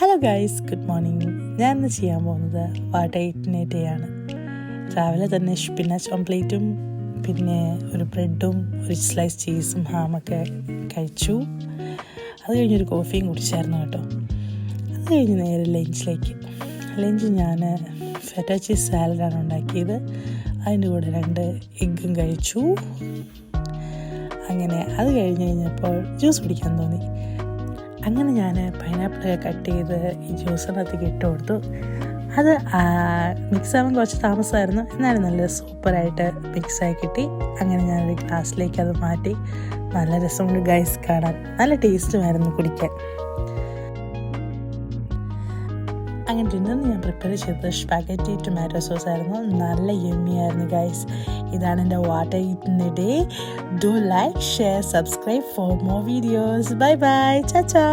Hello guys, good morning. ഞാൻ ഇന്ന് ചെയ്യാൻ പോകുന്നത് വാട്ട ഇറ്റ്നേറ്റയാണ്. രാവിലെ തന്നെ സ്പിനാച്ച് ഓംപ്ലേറ്റും പിന്നെ ഒരു ബ്രെഡും ഒരു സ്ലൈസ് ചീസും ഹാമൊക്കെ കഴിച്ചു. അത് കഴിഞ്ഞൊരു കോഫിയും കുടിച്ചായിരുന്നു കേട്ടോ. അത് കഴിഞ്ഞ് നേരെ ലഞ്ച് ഞാൻ ഫെറ്റ ചീസ് സാലഡാണ് ഉണ്ടാക്കിയത്. അതിൻ്റെ കൂടെ 2 എഗ്ഗും കഴിച്ചു. അങ്ങനെ അത് കഴിഞ്ഞപ്പോൾ ജ്യൂസ് കുടിക്കാൻ തോന്നി. അങ്ങനെ ഞാൻ പൈനാപ്പിളൊക്കെ കട്ട് ചെയ്ത് ഈ ജ്യൂസിനകത്തേക്ക് ഇട്ട് കൊടുത്തു. അത് മിക്സ് ആവാൻ കുറച്ച് താമസമായിരുന്നു, എന്നാലും നല്ല സൂപ്പറായിട്ട് മിക്സായി കിട്ടി. അങ്ങനെ ഞാനൊരു ഗ്ലാസ്സിലേക്ക് അത് മാറ്റി. നല്ല രസമുണ്ട് ഗൈസ് കാണാൻ, നല്ല ടേസ്റ്റുമായിരുന്നു കുടിക്കാൻ. അങ്ങനെ ഡിന്നറിന് ഞാൻ പ്രിപ്പയർ ചെയ്തത് സ്പാഗറ്റി ടൊമാറ്റോ സോസ് ആയിരുന്നു. നല്ല യമ്മി ആയിരുന്നു ഗൈസ്. ഇതാണ് എൻ്റെ വാട്ട ഈറ്റിൻ്റെ day. Do like, share, subscribe for more videos. Bye bye, ചാ ചാ.